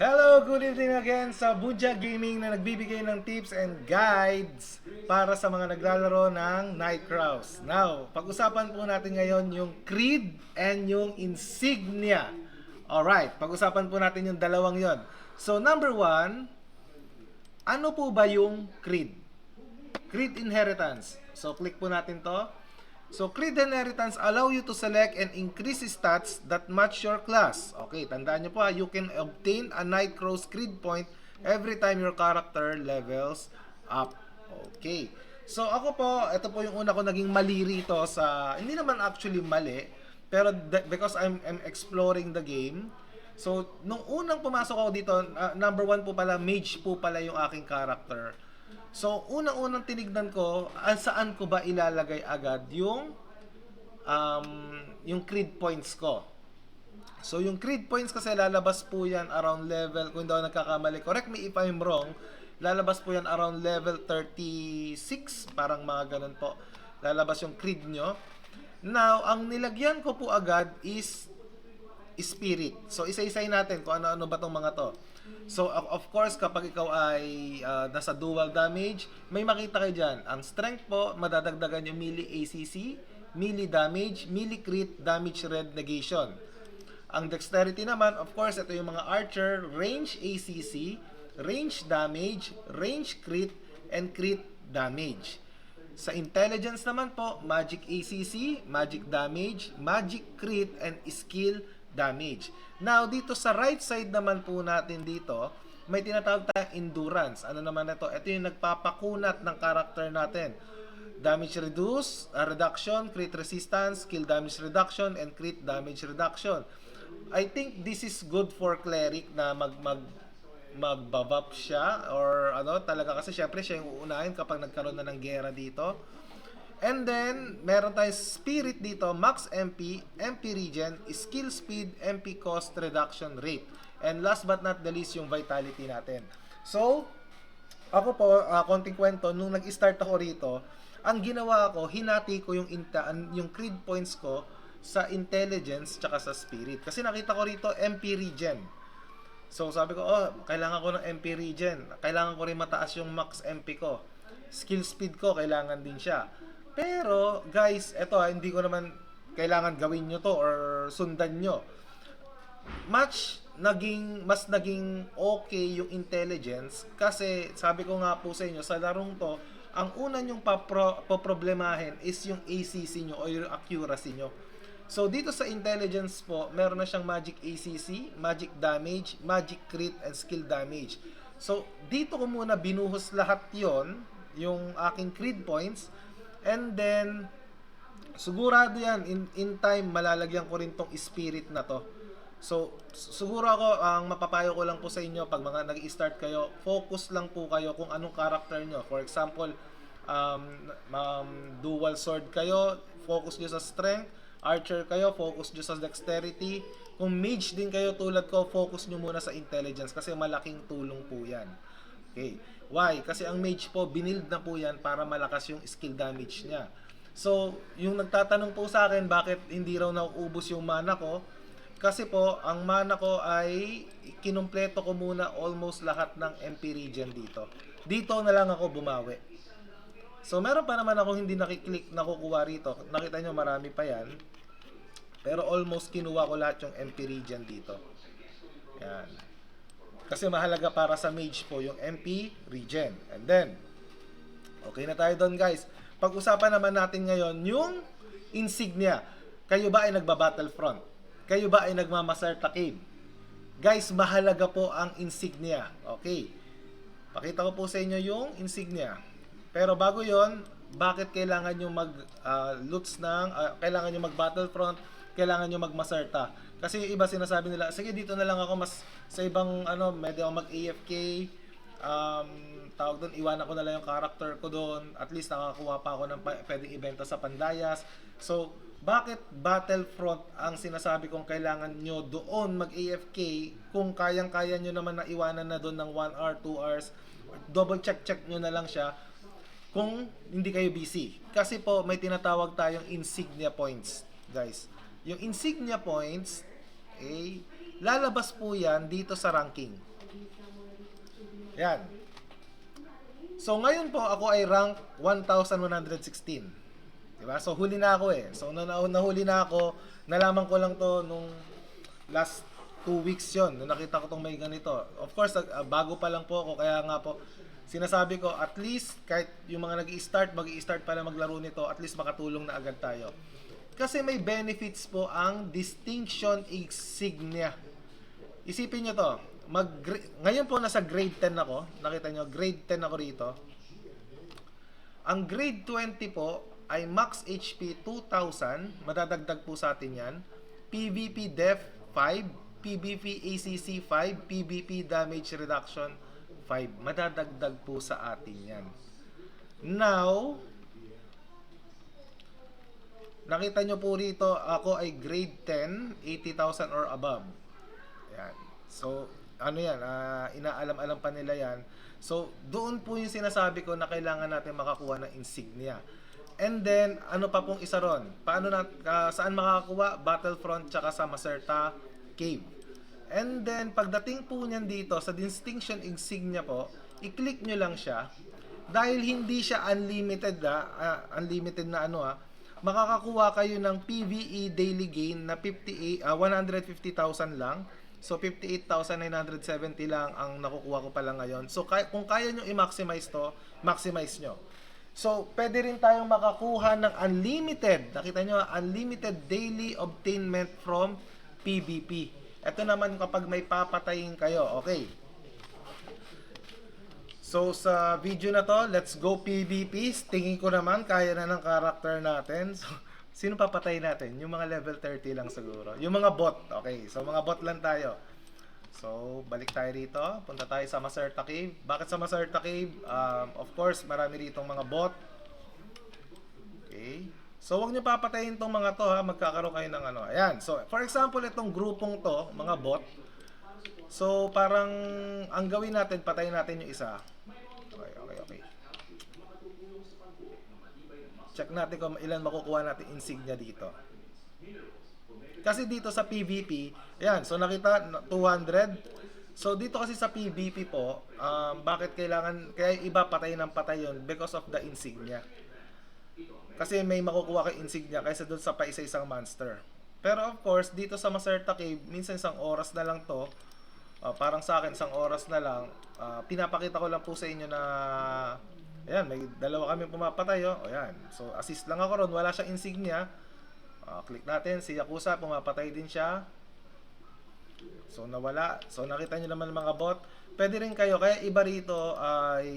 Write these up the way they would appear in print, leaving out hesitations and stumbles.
Hello, good evening again sa Bunja Gaming na nagbibigay ng tips and guides para sa mga naglalaro ng Nightcrawls. Now, pag-usapan po natin ngayon yung Creed and yung Insignia. Alright, pag-usapan po natin yung dalawang yon. So, number one, ano po ba yung Creed? Creed Inheritance. So, click po natin to. So, Creed Inheritance allow you to select and increase stats that match your class. Okay, tandaan nyo po you can obtain a Nightcrawls Creed point every time your character levels up. Okay. So, ako po, ito po yung una ko naging mali rito sa, hindi naman actually mali, pero because I'm exploring the game. So, nung unang pumasok ako dito, number one po pala, mage po pala yung aking character. So, unang-unang tinignan ko, saan ko ba ilalagay agad yung creed points ko. So, yung creed points kasi lalabas po yan around level, kung hindi ako nagkakamali, correct me if I'm wrong, lalabas po yan around level 36, parang mga ganun po. Lalabas yung creed nyo. Now, ang nilagyan ko po agad is spirit. So, isa-isay natin kung ano-ano ba tong mga to. So, of course, kapag ikaw ay nasa dual damage, may makita kayo dyan. Ang strength po, madadagdagan yung melee ACC, melee damage, melee crit, damage red negation. Ang dexterity naman, of course, ito yung mga archer, range ACC, range damage, range crit, and crit damage. Sa intelligence naman po, magic ACC, magic damage, magic crit, and skill damage. Now, dito sa right side naman po natin dito, may tinatawag tayong endurance. Ano naman ito? Ito yung nagpapakunat ng character natin. Damage reduction, crit resistance, skill damage reduction, and crit damage reduction. I think this is good for cleric na magbabap siya or ano talaga kasi syempre siya yung uunahin kapag nagkaroon na ng gera dito. And then, meron tayong spirit dito, max MP, MP regen, skill speed, MP cost reduction rate. And last but not the least, yung vitality natin. So, ako po, konting kwento, nung nag-start ako rito, ang ginawa ko, hinati ko yung creed points ko sa intelligence tsaka sa spirit. Kasi nakita ko rito, MP regen. So, sabi ko, kailangan ko ng MP regen. Kailangan ko rin mataas yung max MP ko. Skill speed ko, kailangan din siya. Pero, guys, eto hindi ko naman kailangan gawin nyo to or sundan nyo. Mas naging okay yung intelligence kasi sabi ko nga po sa inyo, sa larong to, ang una nyong poproblemahin is yung ACC nyo o yung accuracy nyo. So, dito sa intelligence po, meron na siyang magic ACC, magic damage, magic crit, and skill damage. So, dito ko muna binuhos lahat yon yung aking creed points. And then, sigurado yan, in time, malalagyan ko rin tong spirit na to. So, siguro ako, ang mapapayo ko lang po sa inyo, pag mga nag-i-start kayo, focus lang po kayo kung anong character nyo. For example, dual sword kayo, focus nyo sa strength. Archer kayo, focus nyo sa dexterity. Kung mage din kayo tulad ko, focus nyo muna sa intelligence kasi malaking tulong po yan. Okay. Why? Kasi ang mage po, binild na po yan para malakas yung skill damage niya. So, yung nagtatanong po sa akin, bakit hindi raw nauubos yung mana ko? Kasi po, ang mana ko ay kinumpleto ko muna almost lahat ng MP regen dito. Dito na lang ako bumawi. So, meron pa naman ako hindi nakiklik na kukuha rito. Nakita nyo, marami pa yan. Pero almost kinuha ko lahat yung MP regen dito. Yan. Kasi mahalaga para sa mage po yung MP regen. And then, okay na tayo doon guys. Pag-usapan naman natin ngayon yung insignia. Kayo ba ay nagba-battlefront? Kayo ba ay nagmamaserta cave? Guys, mahalaga po ang insignia. Okay. Pakita ko po sa inyo yung insignia. Pero bago yon, bakit kailangan nyo mag-loots kailangan nyo mag-battlefront, kailangan nyo magmaserta? Kasi yung iba sinasabi nila, sige dito na lang ako mas sa ibang medyo ako mag-AFK, tawag doon, iwanan ko na lang yung character ko doon, at least nakakuha pa ako ng pwedeng ibenta sa Pandayas. So, bakit Battlefront ang sinasabi kong kailangan nyo doon mag-AFK kung kayang-kaya nyo naman na iwanan na doon ng 1 hour, 2 hours, double check nyo na lang siya kung hindi kayo busy. Kasi po, may tinatawag tayong insignia points, guys. Yung insignia points, lalabas po yan dito sa ranking. Yan. So ngayon po ako ay rank 1,116. Diba? So huli na ako eh. So nahuli na ako, nalaman ko lang to nung last 2 weeks yon nung nakita ko tong may ganito. Of course, bago pa lang po ako, kaya nga po sinasabi ko, at least kahit yung mga mag-i-start pala maglaro nito, at least makatulong na agad tayo. Kasi may benefits po ang distinction insignia. Isipin nyo to, ngayon po nasa grade 10 ako, nakita nyo, grade 10 ako rito. Ang grade 20 po ay max HP 2,000, madadagdag po sa atin yan. PvP Def 5, PvP ACC 5, PvP Damage Reduction 5. Madadagdag po sa atin yan. Now, nakita nyo po rito, ako ay grade 10, 80,000 or above. Yan. So, ano yan, inaalam-alam pa nila yan. So, doon po yung sinasabi ko na kailangan natin makakuha ng insignia. And then, ano pa pong isa ron? Saan makakakuha? Battlefront tsaka sa Macerta Cave. And then, pagdating po niyan dito, sa distinction insignia po, i-click nyo lang siya. Dahil hindi siya unlimited na makakakuha kayo ng PvE daily gain na 150,000 lang. So, 58,970 lang ang nakukuha ko pala ngayon. So, kung kaya nyo i-maximize to, maximize nyo. So, pwede rin tayong makakuha ng unlimited. Nakita nyo, unlimited daily obtainment from PvP. Ito naman kapag may papatayin kayo. Okay. So, sa video na to, let's go PvP. Tingin ko naman, kaya na ng character natin. So, sino papatayin natin? Yung mga level 30 lang siguro. Yung mga bot. Okay, so mga bot lang tayo. So, balik tayo rito. Punta tayo sa Macerta Cave. Bakit sa Macerta Cave? Of course, marami ritong mga bot. Okay. So, huwag nyo papatayin tong mga to ha. Magkakaroon kayo ng ano. Ayan. So, for example, itong grupong to, mga bot. So, parang ang gawin natin, patayin natin yung isa. Okay. Check natin kung ilan makukuha natin insignia dito. Kasi dito sa PvP, ayan, so nakita 200. So dito kasi sa PvP po, bakit kaya iba patay ng patay yun? Because of the insignia. Kasi may makukuha kay insignia kaysa doon sa paisa-isang monster. Pero of course, dito sa Macerta Cave, minsan isang oras na lang to. Parang sa akin, isang oras na lang. Pinapakita ko lang po sa inyo na ayan, may dalawa kami pumapatay. Ayan. So assist lang ako ron, wala siyang insignia. Click natin, si Yakuza, pumapatay din siya. So nawala. So nakita nyo naman mga bot. Pwede rin kayo, kaya iba rito ay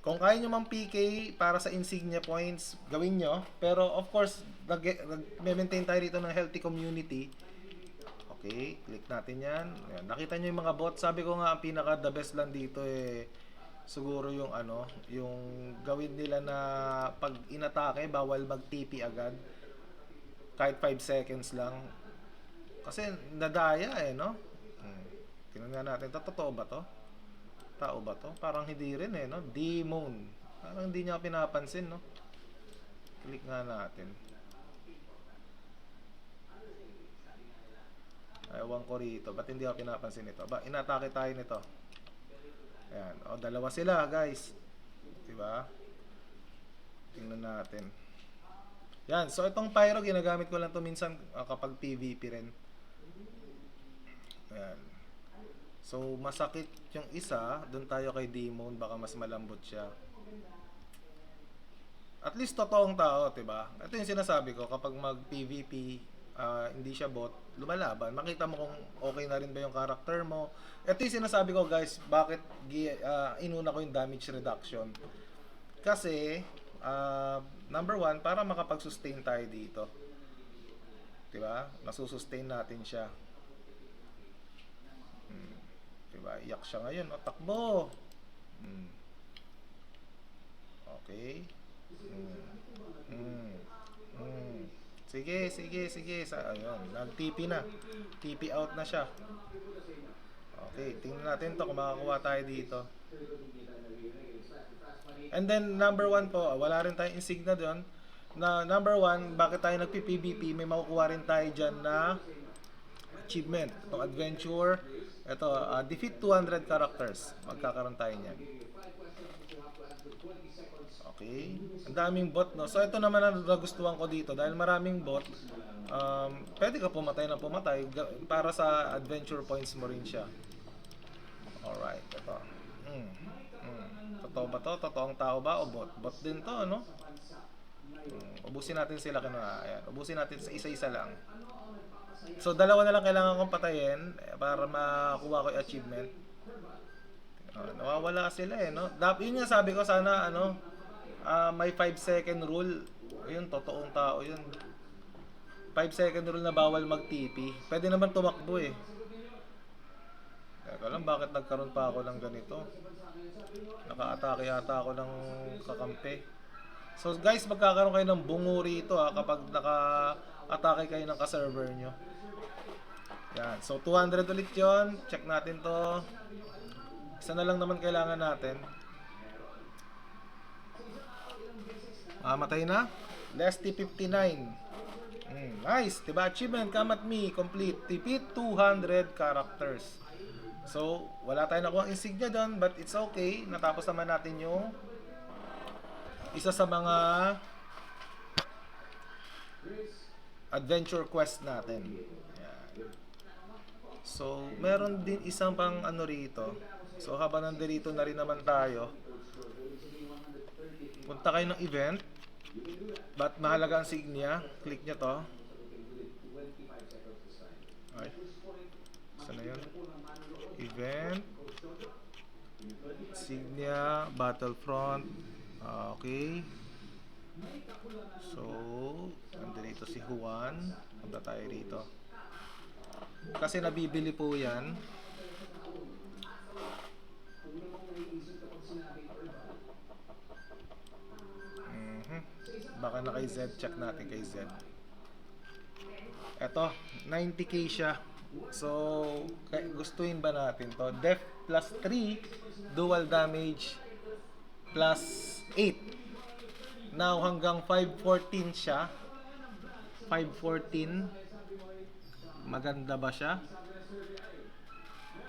kung kaya nyo mang PK para sa insignia points, gawin nyo. Pero of course, nag-maintain tayo rito ng healthy community. Okay, click natin yan. Ayan, nakita nyo yung mga bot. Sabi ko nga, ang pinaka the best lang dito siguro yung yung gawin nila na pag inatake, bawal mag-TP agad. Kahit 5 seconds lang. Kasi nadaya no? Tingnan nga natin, totoo ba to? Tao ba to? Parang hindi rin no? Demon. Parang hindi niya pinapansin, no? Click nga natin. Ewan ko rito. Ba't hindi ako pinapansin ito? Inatake tayo nito. Ayan. Dalawa sila, guys. Diba? Tingnan natin. Yan. So, itong pyro, ginagamit ko lang to minsan kapag PvP rin. Ayan. So, masakit yung isa. Doon tayo kay Demon. Baka mas malambot siya. At least, totoong tao, diba? Ito yung sinasabi ko. Kapag mag-PvP, hindi siya bot, lumalaban. Makita mo kung okay na rin ba yung character mo. Ito yung sinasabi ko, guys. Bakit inuna ko yung damage reduction. Kasi, number one, para makapag-sustain tayo dito. Diba? Masusustain natin siya. Diba? Iyak siya ngayon. Takbo! Okay. Sige. Ayun, nag-TP na. TP out na siya. Okay, tingnan natin to kung makakuha tayo dito. And then, number one po, wala rin tayong insignia doon. Number one, bakit tayo nagpi-PvP? May makukuha rin tayo dyan na achievement. Itong adventure, ito, defeat 200 characters. Magkakaroon tayo niyan. Okay. Ang daming bot, no? So, ito naman ang nagustuhan ko dito. Dahil maraming bot, pwede ka pumatay na pumatay. Para sa adventure points mo rin siya. Alright, ito. Totoo ba to? Totoong tao ba o bot? Bot din to, no? Ubusin natin sila ayan. Ubusin natin sa isa-isa lang. So, dalawa na lang kailangan kong patayin para makuha ko yung achievement. Nawawala sila no? Yun nga sabi ko, sana may 5-second rule. Ayun, totoong tao yun. 5-second rule na bawal mag-TP. Pwede naman tumakbo eh. Teka lang, bakit nagkaroon pa ako ng ganito? Naka-atake yata ako ng kakampi. So guys, magkakaroon kayo ng bungo rito kapag naka-atake kayo ng ka-server nyo. Yan. So 200 ulit yon. Check natin to. Isa na lang naman kailangan natin. Matay na. Lesty 59. Nice. Diba? Achievement, come at me. Complete. Defeat 200 characters. So, wala tayong nakuha insignia doon, but it's okay. Natapos naman natin yung isa sa mga adventure quest natin. Yan. So, meron din isang pang rito. So, habang nandito na rin naman tayo, punta kayo ng event. But mahalaga ang insignia. Click nyo to. Ay. Saan na yun? Event. Insignia. Battlefront. Okay. So, nandito si Juan. Punta tayo rito. Kasi nabibili po yan. Baka na kay Z. Check natin kay Z. Eto, 90k siya. So, gustuin ba natin to? Def plus 3, dual damage plus 8. Now, hanggang 514 siya. 514. Maganda ba siya?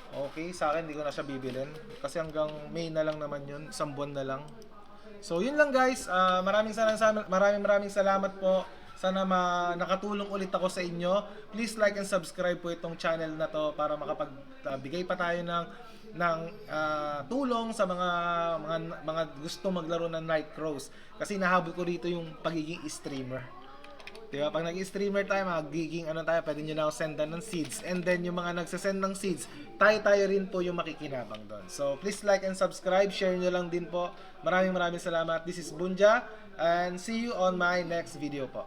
Okay, sa akin hindi ko na siya bibilin. Kasi hanggang May na lang naman yun. Isang buwan na lang. So, yun lang guys. Maraming salamat po. Sana nakatulong ulit ako sa inyo. Please like and subscribe po itong channel na to para makapagbigay pa tayo ng tulong sa mga gusto maglaro ng Night Crows. Kasi nahabol ko dito yung pagiging streamer. Diba? Pag nag-streamer tayo, magiging pwede nyo na ako sendan ng seeds. And then yung mga nagsasend ng seeds, tayo rin po yung makikinabang doon. So please like and subscribe, share nyo lang din po. Maraming salamat. This is Bunja and see you on my next video po.